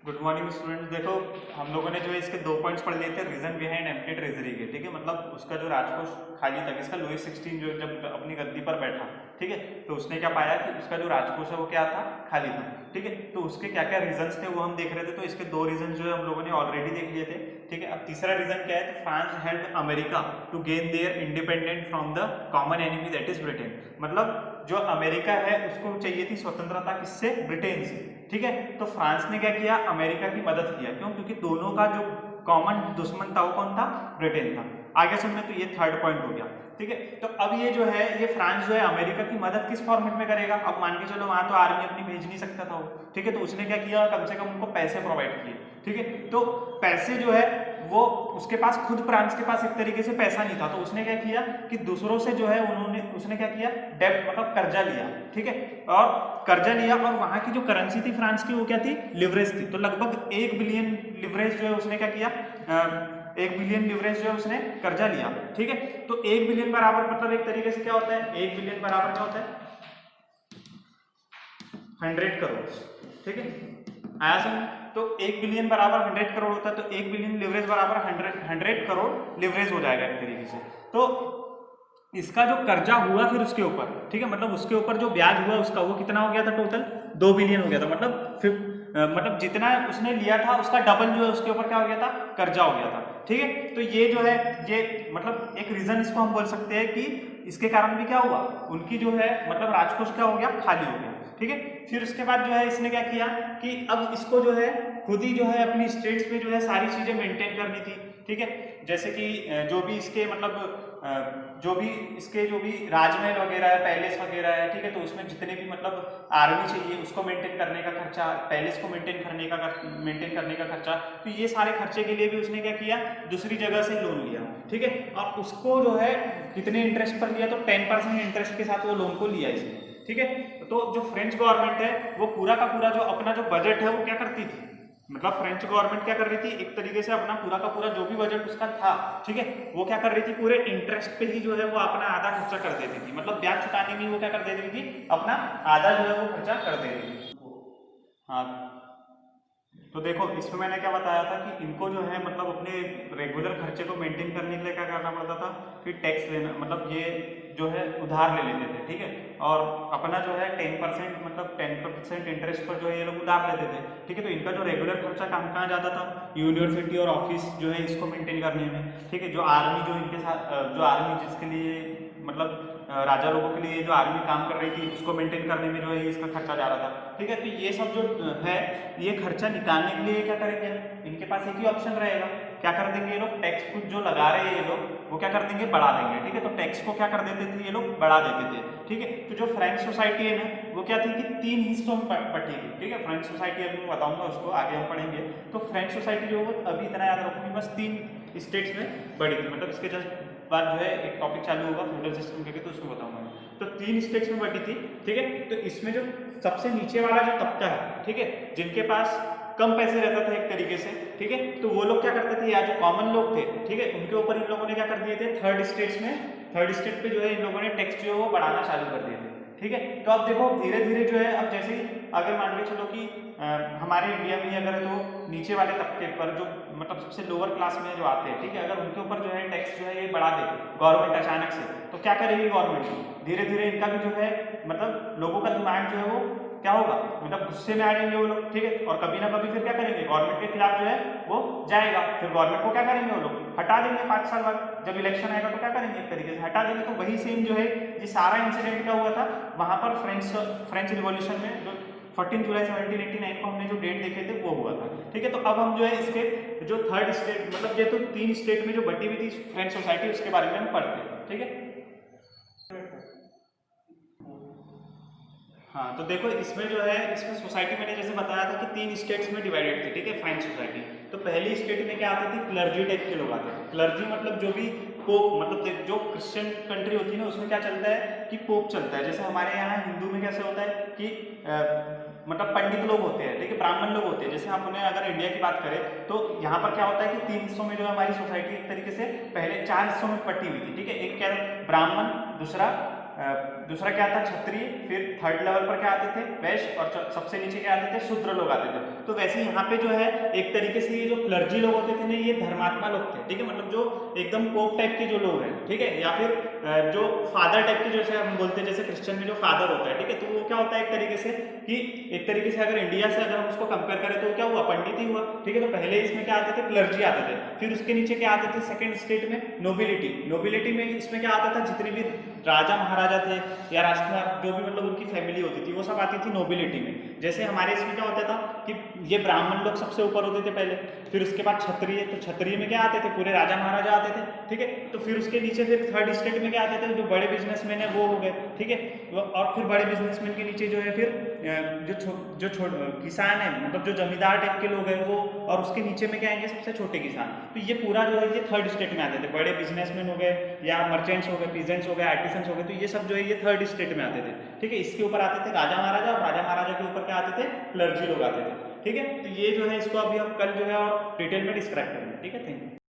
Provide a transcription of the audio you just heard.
Good morning student. देखो, हम लोगों ने जो है इसके 2 पॉइंट्स पढ़ लिए थे, रीजन बिहाइंड एम्प्टी ट्रेजरी के। ठीक है, मतलब उसका जो राजकोष खाली था, इसका लुईस 16 जो जब अपनी गद्दी पर बैठा, ठीक है, तो उसने क्या पाया कि उसका जो राजकोष है वो क्या था, खाली था। ठीक है, तो उसके क्या क्या रीजंस थे वो हम देख रहे थे। तो इसके 2 रीजन जो है हम लोगों ने ऑलरेडी देख लिए थे। ठीक है, अब तीसरा रीजन क्या है, France help America to gain their independent from the common enemy that is Britain. मतलब जो अमेरिका है उसको चाहिए थी स्वतंत्रता, किससे? ब्रिटेन से। ठीक है, तो फ्रांस ने क्या किया, अमेरिका की मदद किया। क्यों? क्योंकि दोनों का जो कॉमन दुश्मन था वो कौन था? ब्रिटेन था। आगे सुनने, तो ये थर्ड पॉइंट हो गया। ठीक है, तो अब ये जो है, ये फ्रांस जो है अमेरिका की मदद किस फॉर्मेट में करेगा? अब मान के चलो वहां तो आर्मी अपनी भेज नहीं सकता था वो। ठीक है, तो उसने क्या किया, कम से कम उनको पैसे प्रोवाइड किए। ठीक है, तो पैसे जो है वो उसके पास, खुद फ्रांस के पास एक तरीके से पैसा नहीं था, तो उसने क्या किया कि दूसरों से जो है उसने क्या किया, डेब्ट मतलब कर्जा लिया। ठीक है, और कर्जा लिया, और वहां की जो करेंसी थी फ्रांस की वो क्या थी? लिवरेज थी। तो लगभग 1 बिलियन लिवरेज जो है उसने क्या किया, 1 बिलियन लिवरेज जो है उसने कर्जा लिया। ठीक है, तो 1 बिलियन बराबर मतलब एक तरीके से क्या होता है, 1 बिलियन बराबर क्या होता है? 100 करोड़। ठीक है, आया समझ? तो 1 बिलियन बराबर 100 करोड़ होता है, तो 1 बिलियन लिवरेज बराबर 100 करोड़ लिवरेज हो जाएगा एक तरीके से। तो इसका जो कर्जा हुआ फिर उसके ऊपर, ठीक है, मतलब उसके ऊपर जो ब्याज हुआ उसका, वो कितना हो गया था? टोटल 2 बिलियन हो गया था। मतलब जितना उसने लिया था उसका डबल जो है उसके ऊपर क्या हो गया था? कर्जा हो गया था। ठीक है, तो ये जो है, ये मतलब एक रीजन इसको हम बोल सकते हैं कि इसके कारण भी क्या हुआ, उनकी जो है मतलब राजकोष क्या हो गया, खाली हो गया। ठीक है, फिर उसके बाद जो है इसने क्या किया कि अब इसको जो है खुद ही जो है अपनी स्टेट्स में जो है सारी चीजें मेंटेन करनी थी। ठीक है, जैसे कि जो भी इसके मतलब जो भी राजमहल वगैरह है, पैलेस वगैरह है, ठीक है, तो उसमें जितने भी मतलब आर्मी चाहिए उसको मेंटेन करने का खर्चा, पैलेस को मेंटेन करने का खर्चा, तो ये सारे खर्चे के लिए भी उसने क्या किया, दूसरी जगह से लोन लिया। ठीक है, और उसको जो है कितने इंटरेस्ट पर लिया, तो 10% इंटरेस्ट के साथ वो लोन को लिया इसने। ठीक है, तो जो फ्रेंच गवर्नमेंट है वो पूरा का पूरा जो अपना जो बजट है वो क्या करती थी, मतलब फ्रेंच गवर्नमेंट क्या कर रही थी, एक तरीके से अपना पूरा का पूरा जो भी बजट उसका था, ठीक है, वो क्या कर रही थी, पूरे इंटरेस्ट पे ही जो है वो अपना आधा खर्चा कर देती थी। मतलब ब्याज चुकाने में वो क्या कर देती थी, अपना आधा जो है वो खर्चा कर देती थी। हाँ, तो देखो इसमें मैंने क्या बताया था कि इनको जो है मतलब अपने रेगुलर खर्चे को मेंटेन करने के लिए क्या करना पड़ता था कि टैक्स लेना, मतलब ये जो है उधार ले लेते थे। ठीक है, और अपना जो है 10% मतलब 10% इंटरेस्ट पर जो है ये लोग उधार लेते थे। ठीक है, तो इनका जो रेगुलर खर्चा कहाँ जाता था, यूनिवर्सिटी और ऑफिस जो है इसको मेंटेन करने में। ठीक है, जो आर्मी जो इनके साथ जो आर्मी जिसके लिए मतलब राजा लोगों के लिए जो आर्मी काम कर रही थी उसको मेंटेन करने में जो है इसका खर्चा जा रहा था। ठीक है, तो ये सब जो है ये खर्चा निकालने के लिए क्या करेंगे, इनके पास एक ही ऑप्शन रहेगा, क्या कर देंगे ये लोग, टैक्स कुछ जो लगा रहे हैं ये लोग वो क्या कर देंगे, बढ़ा देंगे। ठीक है, तो टैक्स को क्या कर देते थे ये लोग, बढ़ा देते थे। ठीक है, तो जो फ्रेंच सोसाइटी है ना वो क्या थी कि 3 हिस्सों में बटी थी। ठीक है, फ्रेंच सोसाइटी अभी मैं बताऊंगा उसको, आगे हम पढ़ेंगे। तो फ्रेंच सोसाइटी जो है अभी इतना याद रखूंगी, बस 3 स्टेट्स में बड़ी थी। मतलब इसके जस्ट बाद जो है एक टॉपिक चालू होगा फ्यूडल सिस्टम करके, तो उसको बताऊंगा। तो 3 स्टेट्स में बटी थी। ठीक है, तो इसमें जो सबसे नीचे वाला जो तबका है, ठीक है, जिनके पास कम पैसे रहता था एक तरीके से, ठीक है, तो वो लोग क्या करते थे, या जो कॉमन लोग थे, ठीक है, उनके ऊपर इन लोगों ने क्या कर दिए थे, थर्ड स्टेट पे जो है इन लोगों ने टैक्स जो है वो बढ़ाना चालू कर दिए थे। ठीक है, तो अब देखो धीरे धीरे जो है, अब जैसे ही अगर मान के चलो कि हमारे इंडिया में अगर तो नीचे वाले तबके पर जो मतलब सबसे लोअर क्लास में जो आते हैं, ठीक है, अगर उनके ऊपर जो है टैक्स जो है ये बढ़ा दे गवर्नमेंट अचानक से, तो क्या करेगी गवर्नमेंट, धीरे धीरे इनका भी जो है मतलब लोगों का दिमाग जो है वो क्या होगा, मतलब गुस्से में आ जाएंगे वो लोग। ठीक है, और कभी ना कभी फिर क्या करेंगे, गवर्नमेंट के खिलाफ जो है वो जाएगा, फिर गवर्नमेंट को क्या करेंगे वो लोग, हटा देंगे 5 साल बाद जब इलेक्शन आएगा, तो क्या करेंगे, एक तरीके से हटा देंगे। तो वही सेम जो है ये सारा इंसिडेंट क्या हुआ था वहां पर फ्रेंच रिवॉल्यूशन में, जो 14 जुलाई 1789 को हमने जो डेट देखे थे वो हुआ था। ठीक है, तो अब हम जो है इसके जो थर्ड स्टेट, मतलब ये तो 3 स्टेट में जो बटी हुई थी फ्रेंच सोसाइटी, उसके बारे में हम पढ़ते हैं। ठीक है, हाँ, तो देखो इसमें जो है, इसमें सोसाइटी मैंने जैसे बताया था कि 3 स्टेट्स में डिवाइडेड थी। ठीक है, फ्रेंच सोसाइटी। तो पहली स्टेट में क्या आते थे, क्लर्जी टाइप के लोग आते थे। क्लर्जी मतलब जो भी पोप, मतलब जो क्रिश्चियन कंट्री होती है ना उसमें क्या चलता है कि पोप चलता है। जैसे हमारे यहाँ हिंदू में कैसे होता है कि मतलब पंडित लोग होते हैं, ठीक है, ब्राह्मण लोग होते हैं। जैसे अपने अगर इंडिया की बात करें तो यहाँ पर क्या होता है कि 3 हिस्सों में जो हमारी सोसाइटी एक तरीके से पहले 4 हिस्सों में बटी हुई थी। ठीक है, एक क्या, ब्राह्मण, दूसरा दूसरा क्या था क्षत्रिय, फिर थर्ड लेवल पर क्या आते थे वैश्य, और सबसे नीचे क्या आते थे शूद्र लोग आते थे। तो वैसे यहाँ पे जो है एक तरीके से ये जो क्लर्जी लोग होते थे ना ये धर्मात्मा लोग थे, ठीक है, मतलब जो एकदम पोप टाइप के जो लोग हैं, ठीक है, या फिर जो फादर टाइप के जैसे हम बोलते हैं, जैसे क्रिश्चियन में जो फादर होता है, ठीक है, तो वो क्या होता है एक तरीके से कि एक तरीके से अगर इंडिया से अगर हम उसको कंपेयर करें तो क्या हुआ पंडित ही हुआ, ठीक है। तो पहले इसमें क्या आते थे क्लर्जी आते थे, फिर उसके नीचे क्या आते थे सेकंड स्टेट में नोबिलिटी, नोबिलिटी में इसमें क्या आता था जितने भी राजा महाराजा थे या राजकुमार जो भी मतलब उनकी फैमिली होती थी वो सब आती थी नोबिलिटी में। जैसे हमारे इसमें क्या होता था कि ये ब्राह्मण लोग सबसे ऊपर होते थे पहले, फिर उसके बाद क्षत्रिय, तो क्षत्रिय में क्या आते थे पूरे राजा महाराजा आते थे, ठीक है। तो फिर उसके नीचे फिर थर्ड स्टेट में क्या आते थे जो बड़े बिजनेसमैन है वो हो गए, ठीक है। और फिर बड़े बिजनेसमैन के नीचे जो है फिर जो किसान है मतलब जो जमींदार टाइप के लोग हैं वो, और उसके नीचे में क्या आएंगे सबसे छोटे किसान। तो ये पूरा जो है ये थर्ड स्टेट में आते थे, बड़े बिजनेसमैन हो गए या मर्चेंट्स हो गए, पीजेंट्स हो गए, आर्टिसंस हो गए, तो ये सब जो है ये थर्ड स्टेट में आते थे, ठीक है। इसके ऊपर आते थे राजा महाराजा, और राजा महाराजा के ऊपर क्या आते थे क्लर्जी लोग आते थे, ठीक है। तो ये जो है इसको अभी हम कल जो है और डिटेल में डिस्क्राइब करेंगे, ठीक है। Thank you.